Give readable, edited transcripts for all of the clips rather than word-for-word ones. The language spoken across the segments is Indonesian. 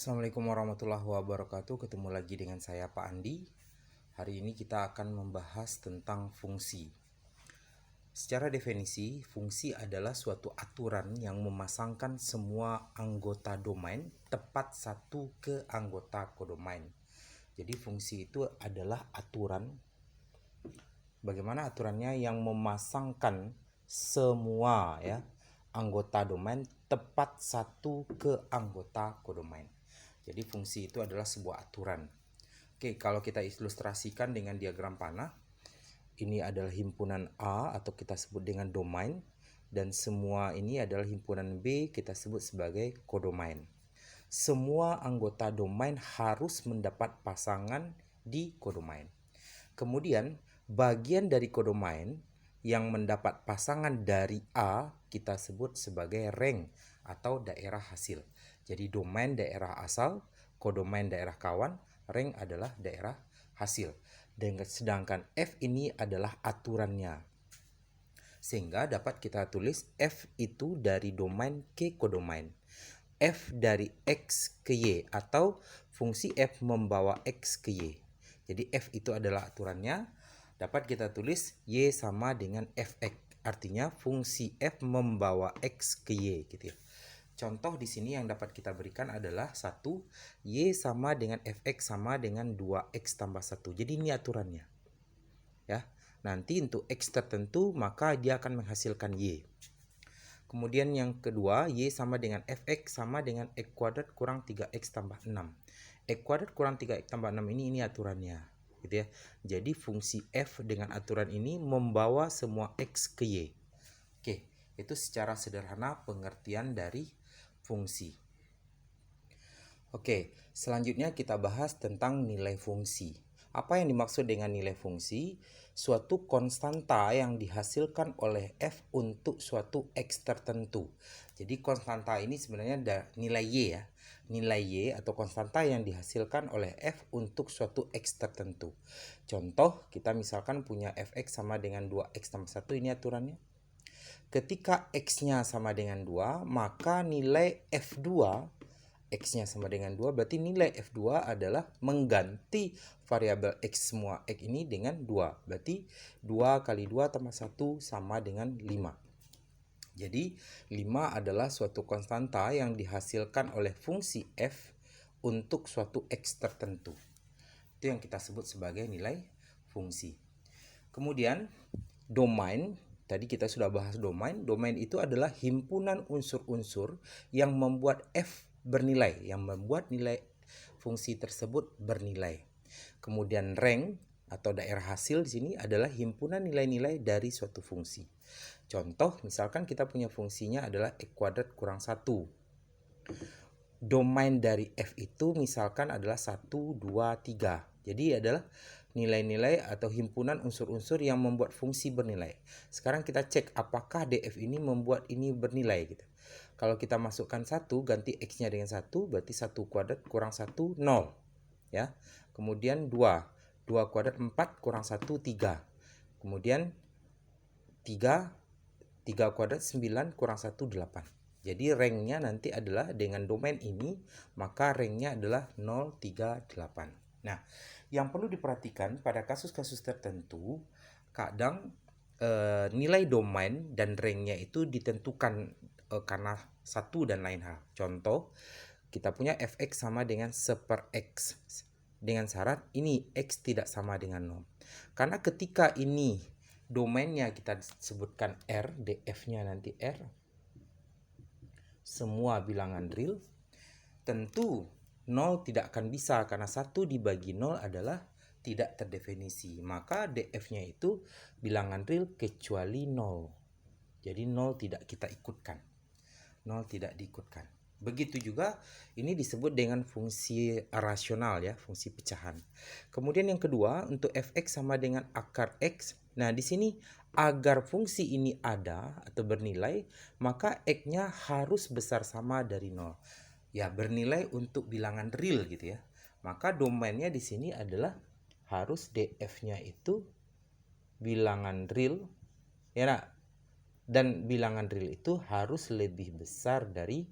Assalamualaikum warahmatullahi wabarakatuh. Ketemu lagi dengan saya Pak Andi. Hari ini kita akan membahas tentang fungsi. Secara definisi, fungsi adalah suatu aturan yang memasangkan semua anggota domain tepat satu ke anggota kodomain. Jadi fungsi itu adalah aturan. Bagaimana aturannya yang memasangkan semua anggota domain tepat satu ke anggota kodomain. Jadi fungsi itu adalah sebuah aturan. Oke, kalau kita ilustrasikan dengan diagram panah, ini adalah himpunan A atau kita sebut dengan domain, dan semua ini adalah himpunan B, kita sebut sebagai kodomain. Semua anggota domain harus mendapat pasangan di kodomain. Kemudian bagian dari kodomain yang mendapat pasangan dari A kita sebut sebagai rank atau daerah hasil. Jadi domain daerah asal, kodomain daerah kawan, rank adalah daerah hasil. Dan sedangkan F ini adalah aturannya. Sehingga dapat kita tulis F itu dari domain ke kodomain. F dari X ke Y atau fungsi F membawa X ke Y. Jadi F itu adalah aturannya. Dapat kita tulis Y sama dengan Fx. Artinya fungsi F membawa X ke Y gitu ya. Contoh di sini yang dapat kita berikan adalah 1, Y sama dengan Fx sama dengan 2x tambah 1. Jadi ini aturannya. Ya. Nanti untuk X tertentu maka dia akan menghasilkan Y. Kemudian yang kedua, Y sama dengan Fx sama dengan X kuadrat kurang 3x tambah 6. X kuadrat kurang 3x tambah 6 ini aturannya. Gitu ya. Jadi fungsi F dengan aturan ini membawa semua X ke Y. Oke, itu secara sederhana pengertian dari fungsi. Oke, selanjutnya kita bahas tentang nilai fungsi. Apa yang dimaksud dengan nilai fungsi? Suatu konstanta yang dihasilkan oleh F untuk suatu X tertentu. Jadi konstanta ini sebenarnya ada nilai Y ya. Nilai Y atau konstanta yang dihasilkan oleh F untuk suatu X tertentu. Contoh, kita misalkan punya Fx sama dengan 2x tambah 1, ini aturannya. Ketika X-nya sama dengan 2, maka nilai F2 X-nya sama dengan 2, berarti nilai F2 adalah mengganti variabel X semua X ini dengan 2. Berarti 2 kali 2 tambah 1 sama dengan 5. Jadi 5 adalah suatu konstanta yang dihasilkan oleh fungsi F untuk suatu X tertentu. Itu yang kita sebut sebagai nilai fungsi. Kemudian domain. Tadi kita sudah bahas domain. Domain itu adalah himpunan unsur-unsur yang membuat F bernilai, yang membuat nilai fungsi tersebut bernilai. Kemudian rank atau daerah hasil di sini adalah himpunan nilai-nilai dari suatu fungsi. Contoh, misalkan kita punya fungsinya adalah X kuadrat kurang 1. Domain dari F itu misalkan adalah 1, 2, 3. Jadi adalah nilai-nilai atau himpunan unsur-unsur yang membuat fungsi bernilai. Sekarang kita cek apakah DF ini membuat ini bernilai gitu. Kalau kita masukkan 1, ganti X-nya dengan 1, berarti 1 kuadrat kurang 1, 0. Ya. Kemudian 2. 2 kuadrat 4 kurang 1, 3. Kemudian 3 kuadrat 9 kurang 1, 8. Jadi ranknya nanti adalah dengan domain ini, maka ranknya adalah 0, 3, 8. Nah, yang perlu diperhatikan pada kasus-kasus tertentu, kadang nilai domain dan ranknya itu ditentukan karena satu dan lain hal. Contoh, kita punya Fx sama dengan 1/x. Dengan syarat ini X tidak sama dengan 0. Karena ketika ini domainnya kita sebutkan R, df-nya nanti R, semua bilangan real, tentu 0 tidak akan bisa karena 1 dibagi 0 adalah tidak terdefinisi. Maka df-nya itu bilangan real kecuali 0. Jadi 0 tidak kita ikutkan. 0 tidak diikutkan. Begitu juga ini disebut dengan fungsi rasional ya, fungsi pecahan. Kemudian yang kedua, untuk fx sama dengan akar x. Nah, di sini agar fungsi ini ada atau bernilai, maka x-nya harus besar sama dari 0. Ya, bernilai untuk bilangan real gitu ya. Maka domainnya di sini adalah harus df-nya itu bilangan real ya. Nah, dan bilangan real itu harus lebih besar dari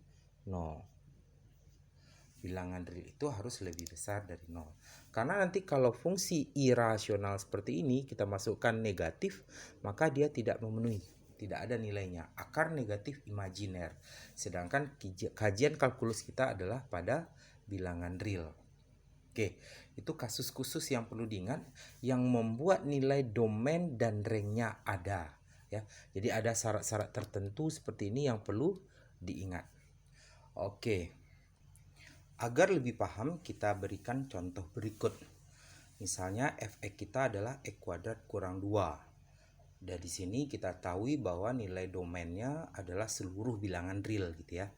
0. bilangan real itu harus lebih besar dari 0. Karena nanti kalau fungsi irasional seperti ini kita masukkan negatif, maka dia tidak memenuhi, tidak ada nilainya. Akar negatif imajiner. Sedangkan kajian kalkulus kita adalah pada bilangan real. Oke, itu kasus khusus yang perlu diingat yang membuat nilai domain dan rangnya ada. Ya, jadi ada syarat-syarat tertentu seperti ini yang perlu diingat. Oke. Agar lebih paham, kita berikan contoh berikut. Misalnya fx kita adalah x kuadrat kurang 2. Dari sini kita tahu bahwa nilai domainnya adalah seluruh bilangan real gitu ya.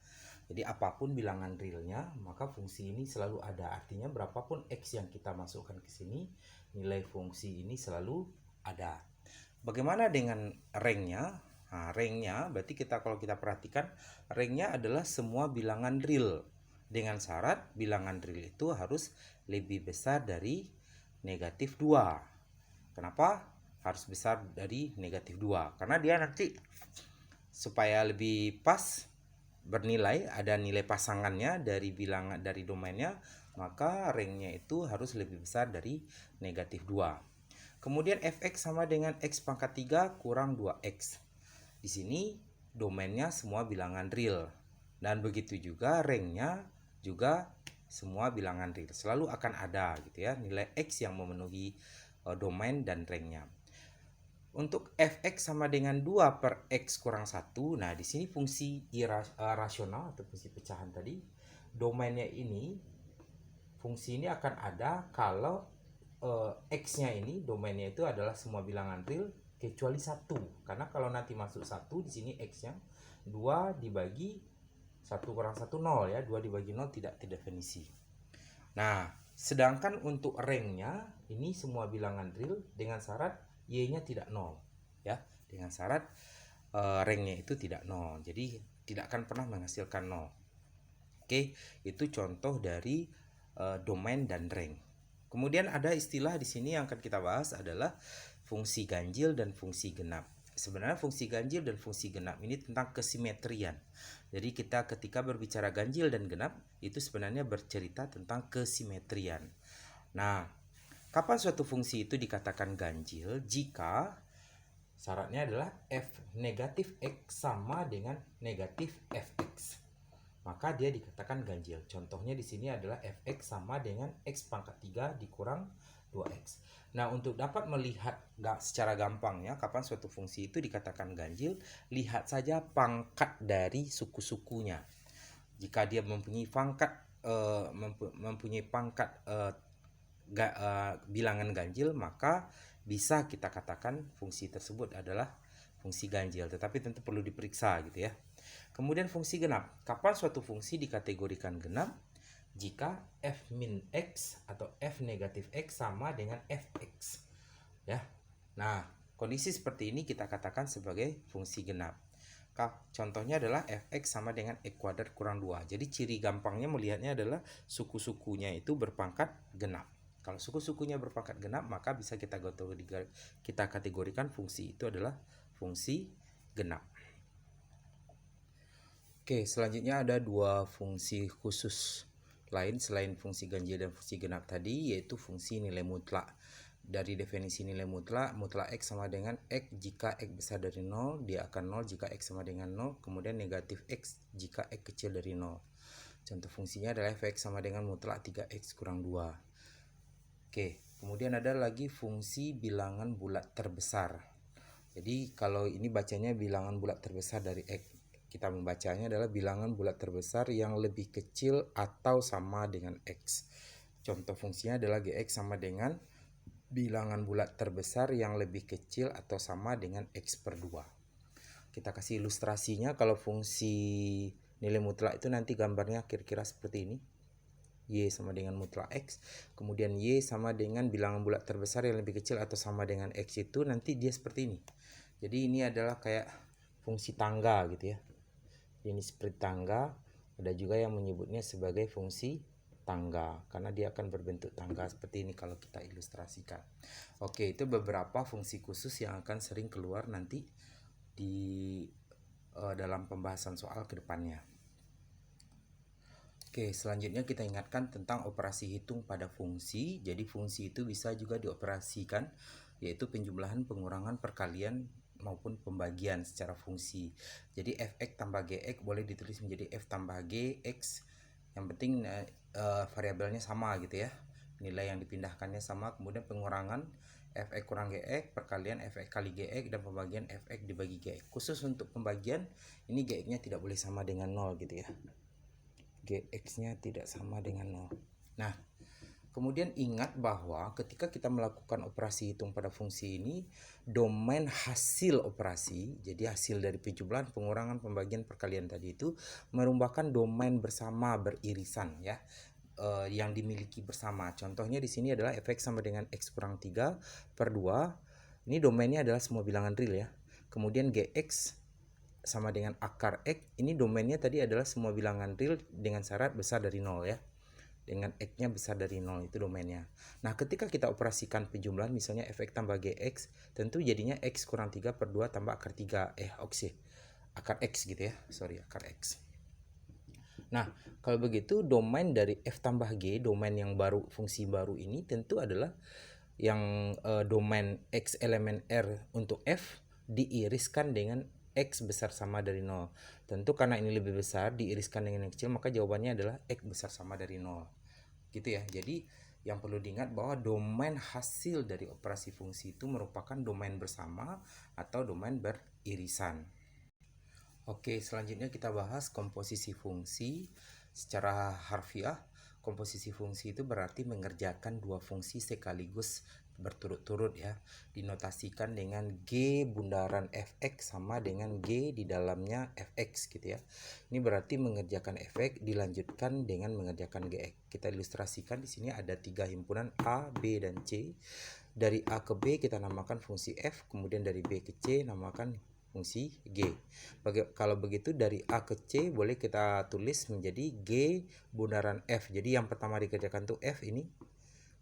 Jadi apapun bilangan realnya, maka fungsi ini selalu ada. Artinya berapapun x yang kita masukkan ke sini, nilai fungsi ini selalu ada. Bagaimana dengan rangnya? Nah, rangnya berarti kalau kita perhatikan, rangnya adalah semua bilangan real. Dengan syarat bilangan real itu harus lebih besar dari negatif 2. Kenapa harus besar dari negatif 2? Karena dia nanti supaya lebih pas bernilai, ada nilai pasangannya dari bilangan dari domainnya, maka rangnya itu harus lebih besar dari negatif 2. Kemudian fx sama dengan x pangkat 3 kurang 2x. Di sini domainnya semua bilangan real. Dan begitu juga rangnya juga semua bilangan real. Selalu akan ada gitu ya, nilai x yang memenuhi domain dan rangnya. Untuk fx sama dengan 2 per x kurang 1. Nah, di sini fungsi rasional atau fungsi pecahan tadi, domainnya ini, fungsi ini akan ada kalau x-nya ini, domainnya itu adalah semua bilangan real kecuali 1. Karena kalau nanti masuk 1 di sini x-nya 2 dibagi 1 kurang 1 0 ya, 2 dibagi 0 tidak definisi. Nah, sedangkan untuk rangnya ini semua bilangan real dengan syarat y-nya tidak 0 ya, dengan syarat rangnya itu tidak 0. Jadi tidak akan pernah menghasilkan 0. Oke, itu contoh dari domain dan rang. Kemudian ada istilah di sini yang akan kita bahas adalah fungsi ganjil dan fungsi genap. Sebenarnya fungsi ganjil dan fungsi genap ini tentang kesimetrian. Jadi kita ketika berbicara ganjil dan genap itu sebenarnya bercerita tentang kesimetrian. Nah, kapan suatu fungsi itu dikatakan ganjil? Jika syaratnya adalah f negatif x sama dengan negatif fx, maka dia dikatakan ganjil. Contohnya di sini adalah fx sama dengan x pangkat 3 dikurang 2x. Nah, untuk dapat melihat secara gampang ya kapan suatu fungsi itu dikatakan ganjil, lihat saja pangkat dari suku-sukunya. Jika dia mempunyai pangkat bilangan ganjil, maka bisa kita katakan fungsi tersebut adalah fungsi ganjil, tetapi tentu perlu diperiksa gitu ya. Kemudian fungsi genap. Kapan suatu fungsi dikategorikan genap? Jika f min x atau f negatif x sama dengan fx. Ya. Nah, kondisi seperti ini kita katakan sebagai fungsi genap. Contohnya adalah fx sama dengan x kuadrat kurang 2. Jadi ciri gampangnya melihatnya adalah suku-sukunya itu berpangkat genap. Kalau suku-sukunya berpangkat genap, maka bisa kita kategorikan fungsi itu adalah fungsi genap. Oke, selanjutnya ada dua fungsi khusus lain selain fungsi ganjil dan fungsi genap tadi, yaitu fungsi nilai mutlak. Dari definisi nilai mutlak, mutlak x sama dengan x jika x besar dari 0, dia akan 0 jika x sama dengan 0, kemudian negatif x jika x kecil dari 0. Contoh fungsinya adalah fx sama dengan mutlak 3x kurang 2. Oke, kemudian ada lagi fungsi bilangan bulat terbesar. Jadi kalau ini bacanya bilangan bulat terbesar dari x, kita membacanya adalah bilangan bulat terbesar yang lebih kecil atau sama dengan x. Contoh fungsinya adalah gx sama dengan bilangan bulat terbesar yang lebih kecil atau sama dengan x per 2. Kita kasih ilustrasinya. Kalau fungsi nilai mutlak itu nanti gambarnya kira-kira seperti ini. Y sama dengan mutlak x, kemudian y sama dengan bilangan bulat terbesar yang lebih kecil atau sama dengan x, itu nanti dia seperti ini. Jadi ini adalah kayak fungsi tangga gitu ya. Ini seperti tangga. Ada juga yang menyebutnya sebagai fungsi tangga karena dia akan berbentuk tangga seperti ini kalau kita ilustrasikan. Oke, itu beberapa fungsi khusus yang akan sering keluar nanti di dalam pembahasan soal kedepannya. Oke, selanjutnya kita ingatkan tentang operasi hitung pada fungsi. Jadi fungsi itu bisa juga dioperasikan, yaitu penjumlahan, pengurangan, perkalian maupun pembagian secara fungsi. Jadi fx tambah gx boleh ditulis menjadi f tambah gx. Yang penting variabelnya sama gitu ya. Nilai yang dipindahkannya sama. Kemudian pengurangan fx kurang gx, perkalian fx kali gx, dan pembagian fx dibagi gx. Khusus untuk pembagian, ini gx-nya tidak boleh sama dengan 0 gitu ya. Gx-nya tidak sama dengan 0. Nah, kemudian ingat bahwa ketika kita melakukan operasi hitung pada fungsi ini, domain hasil operasi, jadi hasil dari penjumlahan, pengurangan, pembagian, perkalian tadi itu merupakan domain bersama beririsan ya, yang dimiliki bersama. Contohnya di sini adalah fx sama dengan x kurang 3 per 2. Ini domainnya adalah semua bilangan real ya. Kemudian gx sama dengan akar X, ini domainnya tadi adalah semua bilangan real dengan syarat besar dari 0 ya. Dengan X-nya besar dari 0 itu domainnya. Nah, ketika kita operasikan penjumlahan misalnya fx tambah gx, tentu jadinya x kurang 3 per 2 tambah akar 3, akar X gitu ya, akar X. Nah, kalau begitu domain dari f tambah g, domain yang baru, fungsi baru ini tentu adalah yang domain x elemen R untuk f diiriskan dengan x besar sama dari 0. Tentu karena ini lebih besar diiriskan dengan yang kecil, maka jawabannya adalah x besar sama dari 0. Gitu ya. Jadi yang perlu diingat bahwa domain hasil dari operasi fungsi itu merupakan domain bersama atau domain beririsan. Oke, selanjutnya kita bahas komposisi fungsi. Secara harfiah, komposisi fungsi itu berarti mengerjakan dua fungsi sekaligus berturut-turut ya. Dinotasikan dengan G bundaran fx sama dengan G di dalamnya fx gitu ya. Ini berarti mengerjakan fx dilanjutkan dengan mengerjakan gx. Kita ilustrasikan di sini ada tiga himpunan A, B, dan C. Dari A ke B kita namakan fungsi f, kemudian dari B ke C namakan fungsi G. Kalau begitu dari A ke C boleh kita tulis menjadi G bundaran F. Jadi yang pertama dikerjakan tuh F ini,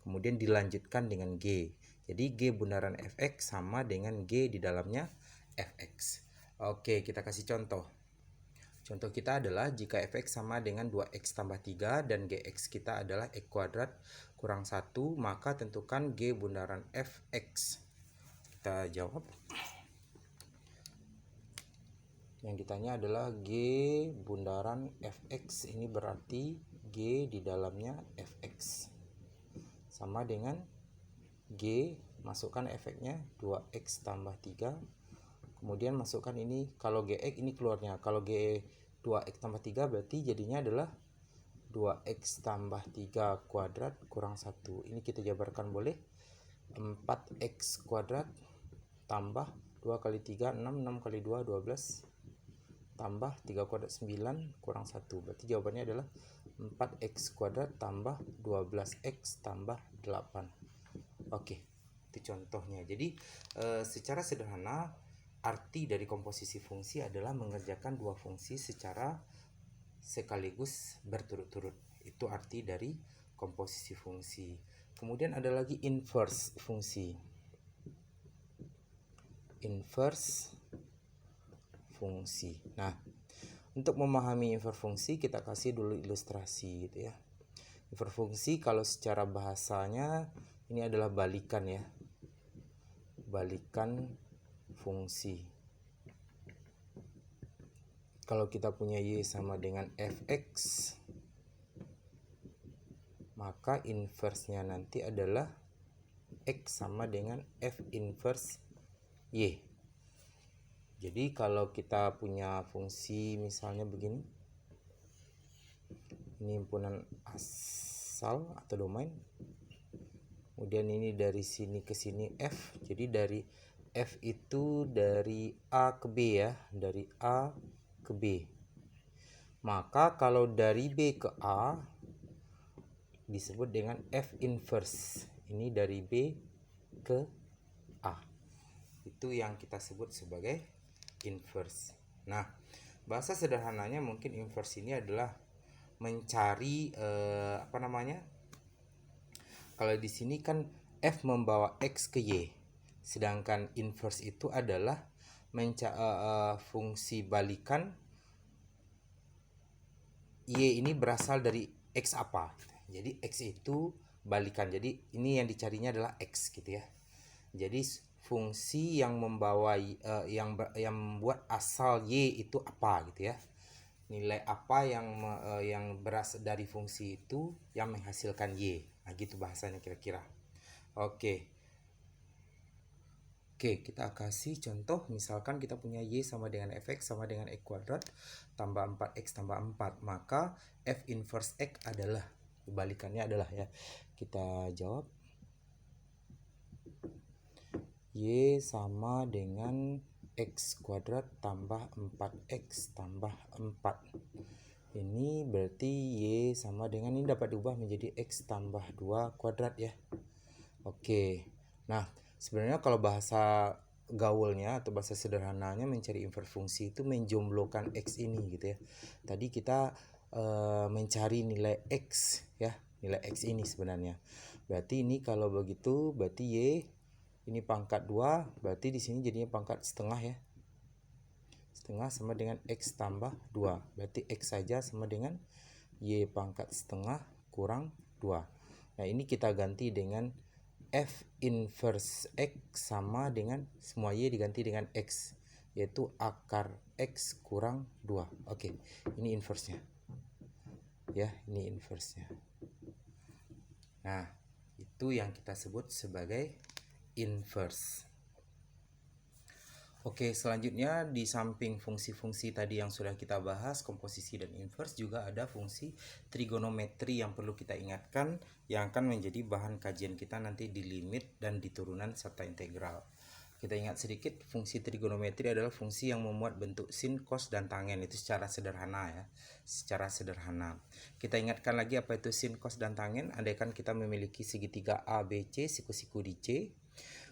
kemudian dilanjutkan dengan G. Jadi G bundaran Fx sama dengan G di dalamnya Fx. Oke, kita kasih contoh. Contoh kita adalah jika Fx sama dengan 2x tambah 3 dan Gx kita adalah x kuadrat kurang 1, maka tentukan G bundaran Fx. Kita jawab. Yang ditanya adalah G bundaran fx, ini berarti G di dalamnya fx sama dengan G, masukkan fx-nya 2x tambah 3, kemudian masukkan ini, kalau gx ini keluarnya, kalau G 2x tambah 3 berarti jadinya adalah 2x tambah 3 kuadrat kurang 1. Ini kita jabarkan boleh, 4x kuadrat tambah 2 kali 3 6, 6 kali 2 12, tambah 3 kuadrat 9 kurang 1. Berarti jawabannya adalah 4x kuadrat tambah 12x tambah 8. Oke, itu contohnya. Jadi secara sederhana arti dari komposisi fungsi adalah mengerjakan dua fungsi secara sekaligus berturut-turut. Itu arti dari komposisi fungsi. Kemudian ada lagi inverse fungsi. Inverse fungsi. Nah, untuk memahami inverse fungsi kita kasih dulu ilustrasi gitu ya. Inverse fungsi kalau secara bahasanya ini adalah balikan ya. Balikan fungsi. Kalau kita punya y sama dengan fx, maka inverse-nya nanti adalah x sama dengan f inverse y. Jadi kalau kita punya fungsi misalnya begini, ini himpunan asal atau domain, kemudian ini dari sini ke sini f, jadi dari f itu dari A ke B ya, dari A ke B. Maka kalau dari B ke A disebut dengan f inverse, ini dari B ke A, itu yang kita sebut sebagai inverse. Nah, bahasa sederhananya mungkin inverse ini adalah mencari kalau di sini kan f membawa x ke y, sedangkan inverse itu adalah fungsi balikan Y ini berasal dari X apa. Jadi X itu balikan. Jadi ini yang dicarinya adalah X gitu ya. Jadi fungsi yang membawa yang membuat asal Y itu apa gitu ya. Nilai apa yang berasal dari fungsi itu yang menghasilkan Y. Nah, gitu bahasanya kira-kira. Oke. Oke, kita kasih contoh, misalkan kita punya Y sama dengan Fx sama dengan X kuadrat tambah 4X tambah 4, maka F inverse X adalah, kebalikannya adalah ya, kita jawab Y sama dengan X kuadrat tambah 4X tambah 4. Ini berarti Y sama dengan, ini dapat diubah menjadi X tambah 2 kuadrat ya. Oke, nah sebenarnya kalau bahasa gaulnya atau bahasa sederhananya mencari inverse fungsi itu menjumlahkan X ini gitu ya. Tadi kita mencari nilai X ya, nilai X ini sebenarnya. Berarti ini kalau begitu berarti Y ini pangkat 2, berarti di sini jadinya pangkat setengah ya. Setengah sama dengan X tambah 2. Berarti X saja sama dengan Y pangkat setengah kurang 2. Nah, ini kita ganti dengan F inverse X sama dengan semua Y diganti dengan X, yaitu akar X kurang 2. Oke, ini inverse-nya. Ya, ini inverse-nya. Nah, itu yang kita sebut sebagai inverse. Oke, selanjutnya di samping fungsi-fungsi tadi yang sudah kita bahas, komposisi dan inverse, juga ada fungsi trigonometri yang perlu kita ingatkan, yang akan menjadi bahan kajian kita nanti di limit dan di turunan serta integral. Kita ingat sedikit, fungsi trigonometri adalah fungsi yang memuat bentuk sin, cos, dan tangen, itu secara sederhana ya, secara sederhana. Kita ingatkan lagi apa itu sin, cos, dan tangen. Andaikan kita memiliki segitiga ABC, siku-siku di C.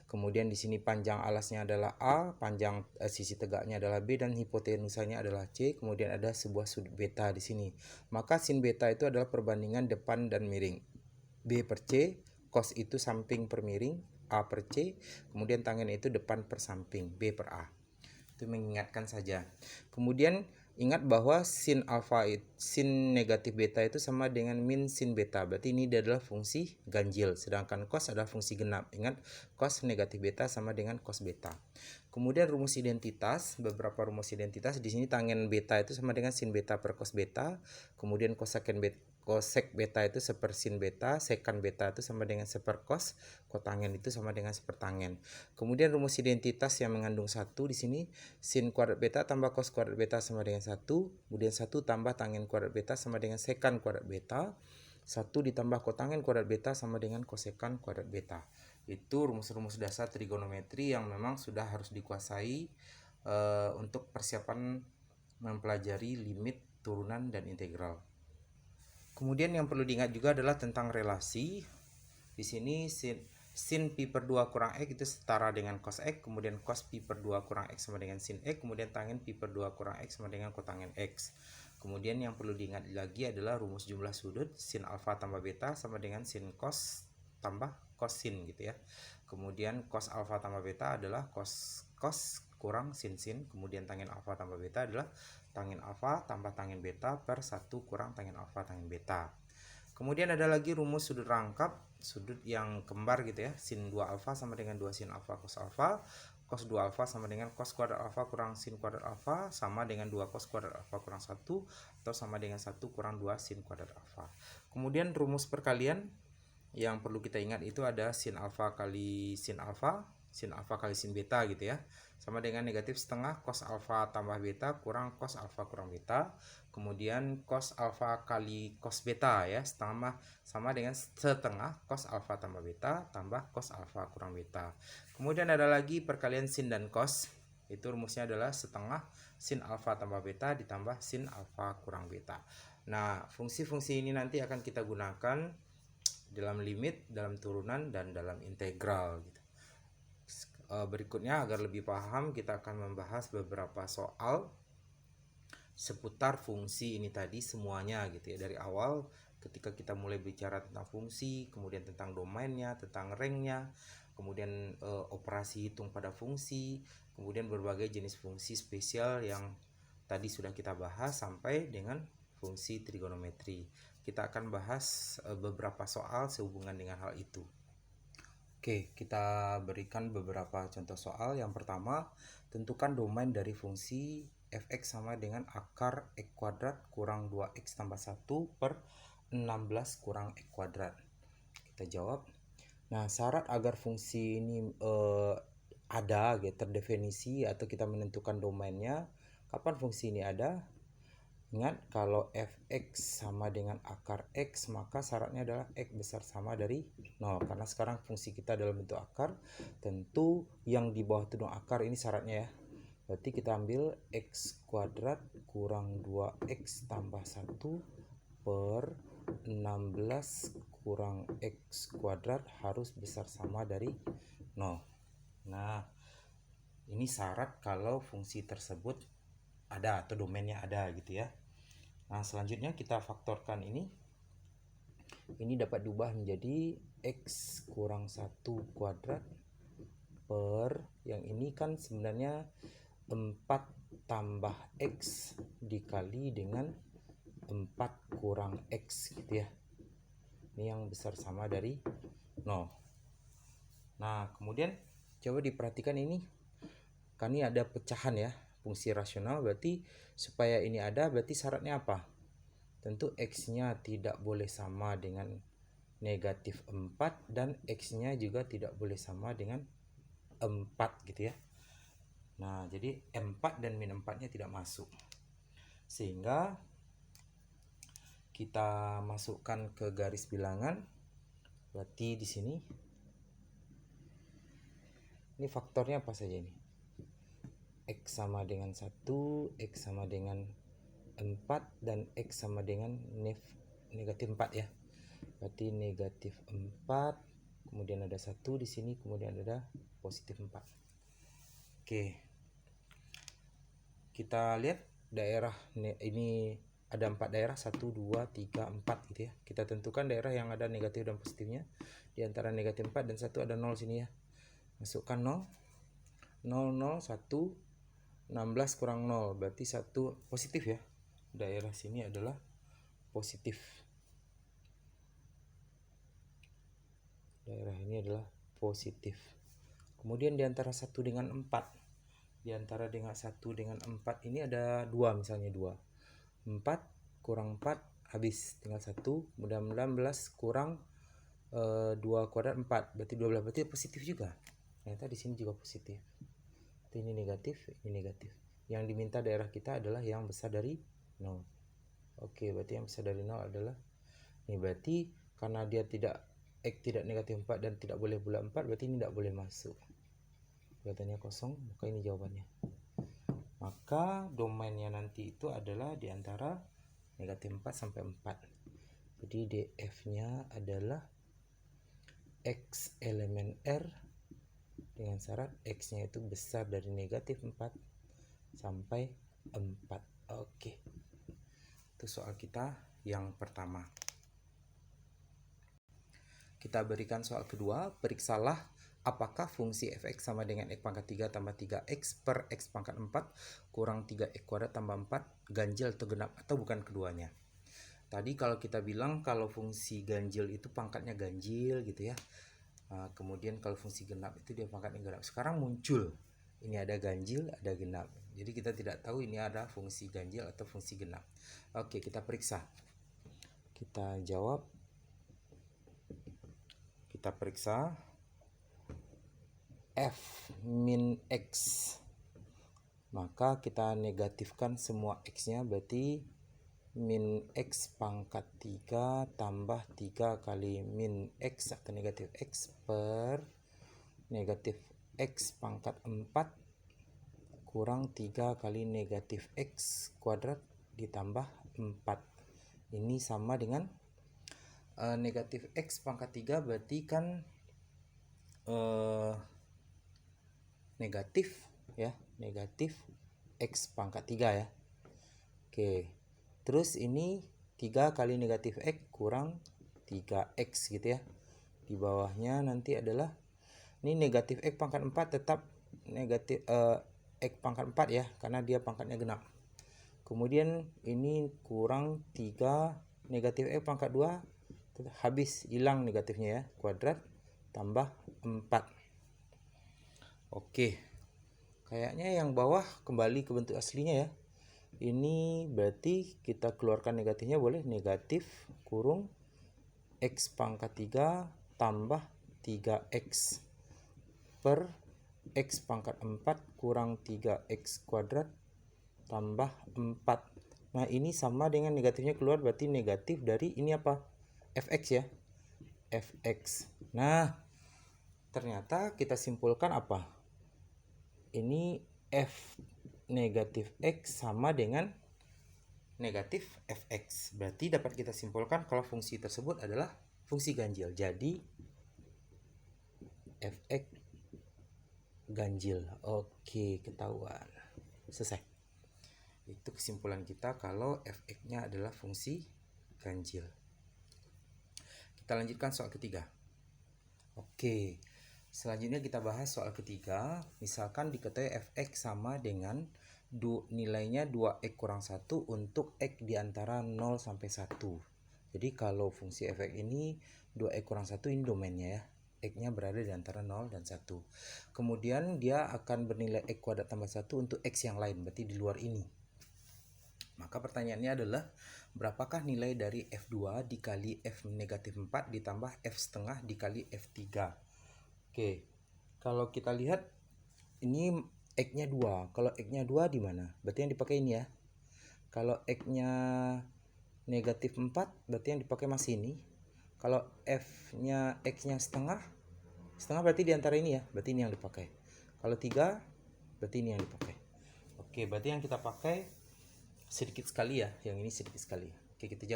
Kemudian di sini panjang alasnya adalah A, panjang sisi tegaknya adalah B, dan hipotenusanya adalah C. Kemudian ada sebuah sudut beta di sini. Maka sin beta itu adalah perbandingan depan dan miring. B per C, cos itu samping per miring, A per C. Kemudian tangen itu depan per samping, B per A. Itu mengingatkan saja. Kemudian ingat bahwa sin alfa, sin negatif beta itu sama dengan min sin beta. Berarti ini adalah fungsi ganjil. Sedangkan cos adalah fungsi genap. Ingat, cos negatif beta sama dengan cos beta. Kemudian rumus identitas, beberapa rumus identitas. Di sini tangen beta itu sama dengan sin beta per cos beta. Kemudian cosec beta itu seper sin beta, sekan beta itu sama dengan seper cos, kotangen itu sama dengan seper tangen. Kemudian rumus identitas yang mengandung 1 di sini, sin kuadrat beta tambah cos kuadrat beta sama dengan 1, kemudian 1 tambah tangen kuadrat beta sama dengan sekan kuadrat beta, 1 ditambah kotangen kuadrat beta sama dengan kosekan kuadrat beta. Itu rumus-rumus dasar trigonometri yang memang sudah harus dikuasai untuk persiapan mempelajari limit, turunan, dan integral. Kemudian yang perlu diingat juga adalah tentang relasi. Di sini sin pi per 2 kurang X itu setara dengan cos X, kemudian cos pi per 2 kurang X sama dengan sin X, kemudian tangen pi per 2 kurang X sama dengan kotangen X. Kemudian yang perlu diingat lagi adalah rumus jumlah sudut, sin alfa tambah beta sama dengan sin cos tambah cos sin gitu ya. Kemudian cos alfa tambah beta adalah cos kurang sin, kemudian tangen alfa tambah beta adalah tangen alfa tambah tangen beta per 1 kurang tangen alfa tangen beta. Kemudian ada lagi rumus sudut rangkap, sudut yang kembar gitu ya. Sin 2 alfa sama dengan 2 sin alfa cos alfa. Cos 2 alfa sama dengan cos kuadrat alfa kurang sin kuadrat alfa, sama dengan 2 cos kuadrat alfa kurang 1, atau sama dengan 1 kurang 2 sin kuadrat alfa. Kemudian rumus perkalian yang perlu kita ingat itu ada sin alfa kali sin alfa kali sin beta gitu ya, sama dengan negatif setengah cos alfa tambah beta kurang cos alfa kurang beta. Kemudian cos alfa kali cos beta ya, sama dengan setengah cos alfa tambah beta tambah cos alfa kurang beta. Kemudian ada lagi perkalian sin dan cos, itu rumusnya adalah setengah sin alfa tambah beta ditambah sin alfa kurang beta. Nah, fungsi-fungsi ini nanti akan kita gunakan dalam limit, dalam turunan, dan dalam integral gitu. Berikutnya agar lebih paham, kita akan membahas beberapa soal seputar fungsi ini tadi semuanya gitu ya, dari awal ketika kita mulai bicara tentang fungsi, kemudian tentang domainnya, tentang ranknya, kemudian operasi hitung pada fungsi, kemudian berbagai jenis fungsi spesial yang tadi sudah kita bahas, sampai dengan fungsi trigonometri. Kita akan bahas beberapa soal sehubungan dengan hal itu. Oke, kita berikan beberapa contoh soal. Yang pertama, tentukan domain dari fungsi fx sama dengan akar x kuadrat kurang 2x tambah 1 per 16 kurang x kuadrat. Kita jawab. Nah, syarat agar fungsi ini ada, gitu, terdefinisi atau kita menentukan domainnya, kapan fungsi ini ada? Ingat, kalau fx sama dengan akar x, maka syaratnya adalah x besar sama dari 0. Karena sekarang fungsi kita dalam bentuk akar, tentu yang di bawah tudung akar ini syaratnya ya. Berarti kita ambil x kuadrat kurang 2x tambah 1 per 16 kurang x kuadrat harus besar sama dari 0. Nah, ini syarat kalau fungsi tersebut ada atau domainnya ada gitu ya. Nah, selanjutnya kita faktorkan ini. Ini dapat diubah menjadi x kurang 1 kuadrat per, yang ini kan sebenarnya 4 tambah x dikali dengan 4 kurang x gitu ya. Ini yang besar sama dari 0. Nah, kemudian coba diperhatikan ini. Kan ini ada pecahan ya, fungsi rasional, berarti supaya ini ada berarti syaratnya apa? Tentu x-nya tidak boleh sama dengan negatif 4 dan x-nya juga tidak boleh sama dengan 4 gitu ya. Nah, jadi 4 dan min 4-nya tidak masuk. Sehingga kita masukkan ke garis bilangan. Berarti di sini ini faktornya apa saja ini? X sama dengan 1, X sama dengan 4, dan X sama dengan negatif 4 ya. Berarti negatif 4, kemudian ada 1 di sini, kemudian ada positif 4. Oke. Kita lihat daerah ini ada 4 daerah, 1, 2, 3, 4 gitu ya. Kita tentukan daerah yang ada negatif dan positifnya. Di antara negatif 4 dan 1 ada 0 sini ya. Masukkan 0, 0, 0, 1, 16 kurang 0, berarti 1 positif ya. Daerah sini adalah positif. Daerah ini adalah positif. Kemudian di antara 1 dengan 4. Di antara dengan 1 dengan 4 ini ada 2 misalnya 2. 4 kurang 4 habis, tinggal 1. Kemudian 16 kurang 2 kuadrat 4, berarti 12, berarti positif juga. Ternyata di sini juga positif. Ini negatif, ini negatif. Yang diminta daerah kita adalah yang besar dari 0. Oke, berarti yang besar dari 0 adalah ini. Berarti karena dia tidak X tidak negatif 4 dan tidak boleh bulat 4, berarti ini tidak boleh masuk. Kelihatannya kosong, maka ini jawabannya. Maka domainnya nanti itu adalah di antara negatif 4 sampai 4. Jadi DF-nya adalah X elemen R dengan syarat X-nya itu besar dari negatif 4 sampai 4. Oke. Itu soal kita yang pertama. Kita berikan soal kedua. Periksalah apakah fungsi fx sama dengan x pangkat 3 tambah 3x per x pangkat 4 kurang 3x kuadrat tambah 4 ganjil atau genap atau bukan keduanya. Tadi kalau kita bilang kalau fungsi ganjil itu pangkatnya ganjil gitu ya. Kemudian kalau fungsi genap itu dia pangkatnya genap. Sekarang muncul ini ada ganjil, ada genap. Jadi kita tidak tahu ini ada fungsi ganjil atau fungsi genap. Oke, kita periksa. Kita jawab. Kita periksa f min x. Maka kita negatifkan semua x-nya, berarti min x pangkat 3 tambah 3 kali min x atau negatif x per negatif x pangkat 4 kurang 3 kali negatif x kuadrat ditambah 4. Ini sama dengan negatif x pangkat 3 berarti kan negatif ya, negatif x pangkat 3 ya. Oke. Terus ini 3 kali negatif x kurang 3x gitu ya. Di bawahnya nanti adalah ini negatif x pangkat 4 tetap negatif x pangkat 4 ya, karena dia pangkatnya genap. Kemudian ini kurang 3 negatif X pangkat 2, habis hilang negatifnya ya, kuadrat tambah 4. Oke, kayaknya yang bawah kembali ke bentuk aslinya ya. Ini berarti kita keluarkan negatifnya, boleh negatif kurung X pangkat 3 tambah 3X per X pangkat 4 kurang 3X kuadrat tambah 4. Nah ini sama dengan negatifnya keluar, berarti negatif dari ini apa? Fx ya, Fx. Nah ternyata kita simpulkan apa? Ini F negatif X sama dengan negatif Fx. Berarti dapat kita simpulkan kalau fungsi tersebut adalah fungsi ganjil. Jadi Fx ganjil. Oke, ketahuan. Selesai. Itu kesimpulan kita kalau Fx-nya adalah fungsi ganjil. Kita lanjutkan soal ketiga. Oke, selanjutnya kita bahas soal ketiga. Misalkan diketahui Fx sama dengan nilainya 2x kurang 1 untuk x di antara 0 sampai 1. Jadi kalau fungsi Fx ini 2x kurang 1 ini domainnya ya. X-nya berada di antara 0 dan 1. Kemudian dia akan bernilai x kuadrat tambah 1 untuk x yang lain, berarti di luar ini. Maka pertanyaannya adalah berapakah nilai dari F2 dikali F negatif 4 ditambah F setengah dikali F3. Oke, kalau kita lihat ini X-nya 2. Kalau X-nya 2 di mana? Berarti yang dipakai ini ya. Kalau X-nya negatif 4 berarti yang dipakai masih ini. Kalau F-nya X-nya setengah berarti di antara ini ya. Berarti ini yang dipakai. Kalau 3 berarti ini yang dipakai. Oke, berarti yang kita pakai sedikit sekali ya, yang ini sedikit sekali. Oke, kita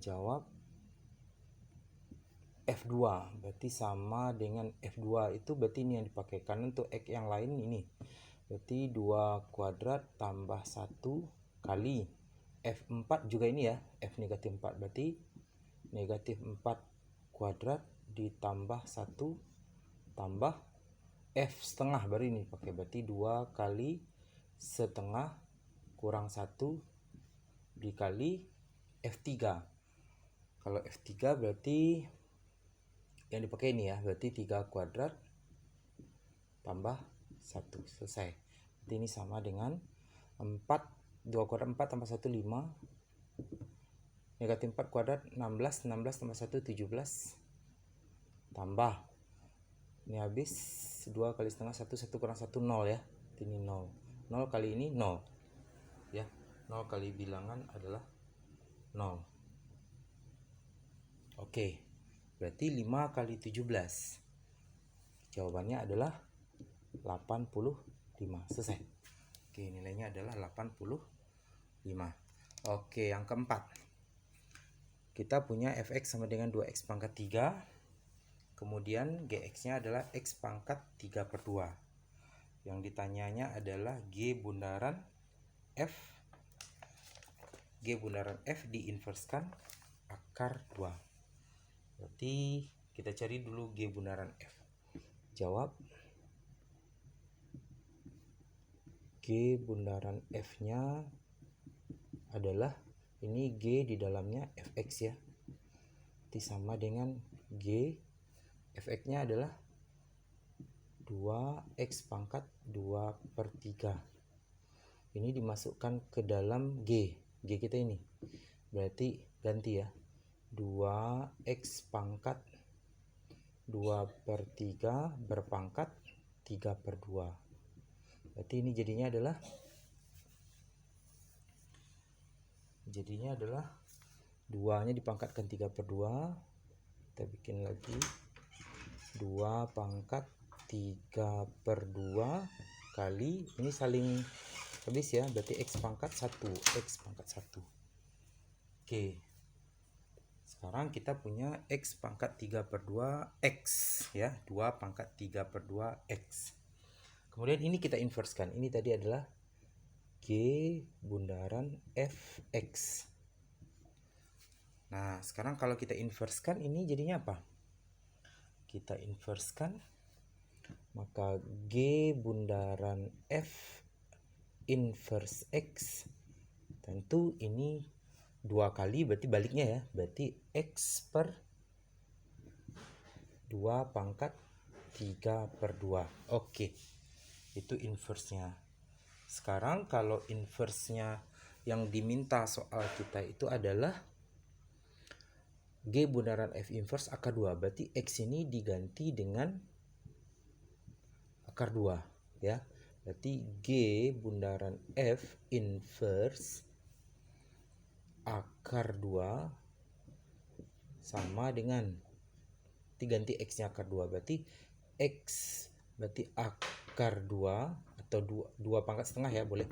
jawab. F2 berarti sama dengan F2 itu berarti ini yang dipakai, karena untuk X yang lain ini berarti 2 kuadrat tambah 1 kali F4 juga ini ya, F negatif 4 berarti negatif 4 kuadrat ditambah 1 tambah F setengah, baru ini pakai, berarti 2 kali setengah kurang 1 dikali F3. Kalau F3 berarti yang dipakai ini ya, berarti 3 kuadrat tambah 1. Selesai. Berarti ini sama dengan 4, 2 kuadrat 4 tambah 1 5. Negatif 4 kuadrat 16, 16 tambah 1 17. Tambah ini habis 2 kali setengah 1, 1 kurang 1 0 ya. Ini 0. 0 kali ini 0. Ya, 0 kali bilangan adalah 0. Oke. Berarti 5 kali 17. Jawabannya adalah 85. Selesai. Oke, nilainya adalah 85. Oke, yang keempat. Kita punya Fx sama dengan 2x pangkat 3. Kemudian Gx-nya adalah x pangkat 3 per 2. Yang ditanyanya adalah G bundaran F. G bundaran F diinverskan akar 2. Berarti kita cari dulu G bundaran F. Jawab. G bundaran F-nya adalah ini G di dalamnya Fx ya. Berarti sama dengan G. Fx-nya adalah 2x pangkat 2 per 3. Ini dimasukkan ke dalam G. G kita ini. Berarti ganti ya. 2x pangkat 2 per 3 berpangkat 3 per 2. Berarti ini jadinya adalah 2-nya dipangkatkan 3 per 2. Kita bikin lagi 2 pangkat 3 per 2 kali ini saling habis ya, berarti x pangkat 1. X pangkat 1. Oke. Sekarang kita punya x pangkat 3 per 2 x ya, 2 pangkat 3 per 2 x. Kemudian ini kita inverskan. Ini tadi adalah G bundaran Fx. Nah, sekarang kalau kita inverskan ini jadinya apa? Kita inverskan, maka G bundaran F inverse X. Tentu ini 2 kali, berarti baliknya ya. Berarti X per 2 pangkat 3 per 2. Oke, itu inverse-nya. Sekarang kalau inverse-nya yang diminta soal kita itu adalah G bundaran F inverse akar 2. Berarti X ini diganti dengan akar 2 ya. Berarti G bundaran F inverse akar 2 sama dengan diganti X-nya akar 2. Berarti X berarti akar 2 atau 2 pangkat setengah ya, boleh.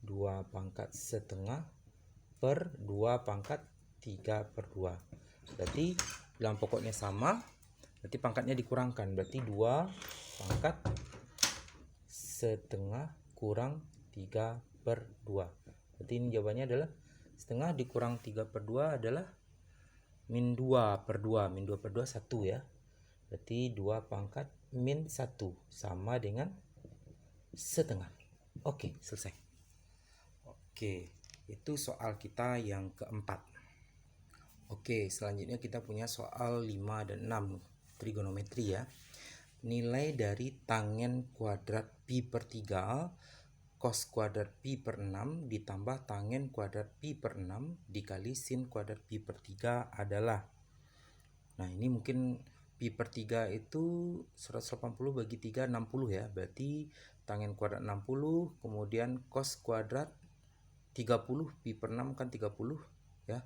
2 pangkat setengah per 2 pangkat 3 per 2. Berarti bilang pokoknya sama, berarti pangkatnya dikurangkan. Berarti 2 pangkat setengah kurang 3 per 2. Berarti ini jawabannya adalah setengah dikurang 3 per 2 adalah min 2 per 2. Min 2 per 2 1 ya. Berarti 2 pangkat min 1 sama dengan setengah. Oke, selesai. Oke, itu soal kita yang keempat. Oke, selanjutnya kita punya soal 5 dan 6 trigonometri ya. Nilai dari tangen kuadrat pi per 3 cos kuadrat pi per 6 ditambah tangen kuadrat pi per 6 dikali sin kuadrat pi per 3 adalah. Nah, ini mungkin pi per 3 itu 180 bagi 3 60 ya. Berarti tangen kuadrat 60, kemudian cos kuadrat 30, pi per 6 kan 30 ya.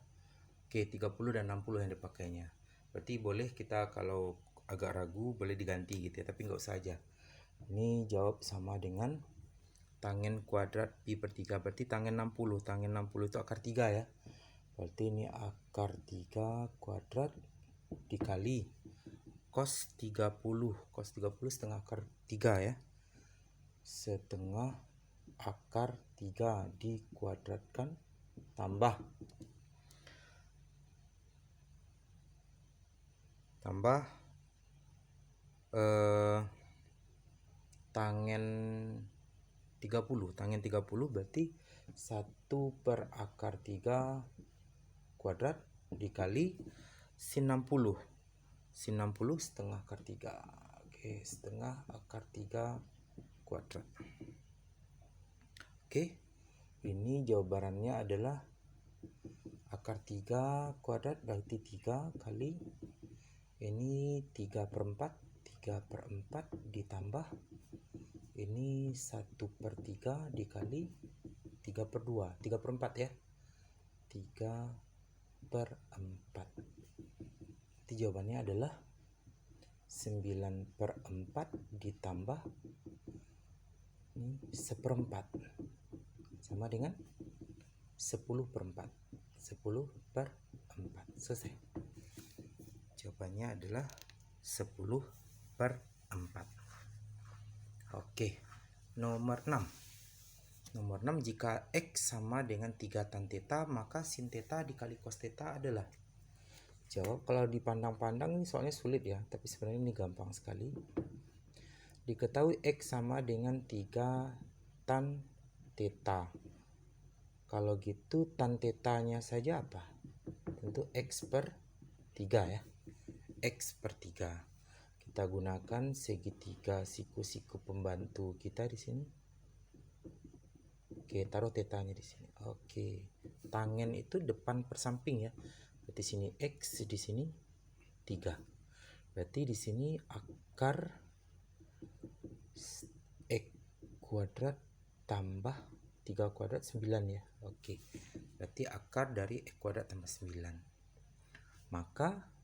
Oke, 30 dan 60 yang dipakainya. Berarti boleh kita kalau agak ragu boleh diganti gitu ya, tapi nggak usah aja. Ini jawab sama dengan tangen kuadrat pi per 3. Berarti tangen 60. Tangen 60 itu akar 3 ya. Berarti ini akar 3 kuadrat dikali cos 30. Cos 30 setengah akar 3 ya. Setengah akar 3 dikuadratkan tambah tangen 30. Tangen 30 berarti 1 per akar 3 kuadrat dikali sin 60. Sin 60 setengah akar 3. Oke, setengah akar 3 kuadrat. Oke, ini jawabannya adalah akar 3 kuadrat berarti 3 kali ini 3 per 4. 3 per 4 ditambah ini 1 per 3 dikali 3 per 2. 3 per 4 ya. 3 per 4. Jadi jawabannya adalah 9 per 4 ditambah ini 1/4 sama dengan 10 per 4. 10 per 4. Selesai. Jawabannya adalah 10 per 4. Oke, nomor 6. Nomor 6, jika X sama dengan 3 tan theta, maka sin theta dikali cos theta adalah. Jawab, kalau dipandang-pandang ini soalnya sulit ya, tapi sebenarnya ini gampang sekali. Diketahui X sama dengan 3 tan theta. Kalau gitu tan tetanya saja apa? Tentu X per 3 ya. X per 3. Kita gunakan segitiga siku-siku pembantu kita di sini. Oke, taruh tetanya di sini. Oke. Tangen itu depan per samping ya. Berarti sini X, di sini 3. Berarti di sini akar X kuadrat tambah 3 kuadrat 9 ya. Oke. Berarti akar dari X kuadrat tambah 9. Maka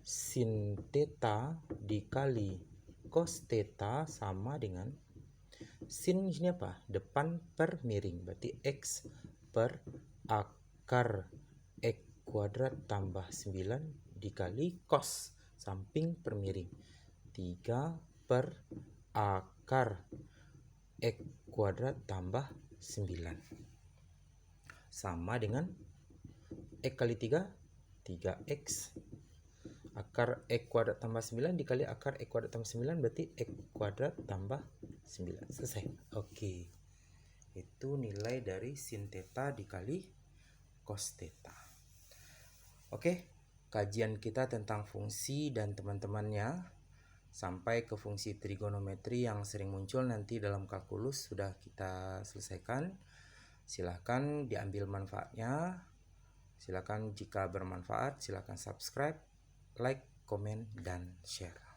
sin theta dikali cos theta sama dengan sin ini apa? Depan per miring. Berarti X per akar X kuadrat tambah 9 dikali cos samping per miring. 3 per akar X kuadrat tambah 9 sama dengan X kali 3, 3X. Akar X kuadrat tambah 9 dikali akar X kuadrat tambah 9 berarti X kuadrat tambah 9. Selesai. Oke. Itu nilai dari sin theta dikali cos theta. Oke, kajian kita tentang fungsi dan teman-temannya sampai ke fungsi trigonometri yang sering muncul nanti dalam kalkulus sudah kita selesaikan. Silahkan diambil manfaatnya. Silahkan jika bermanfaat, silahkan subscribe, like, komen, dan share.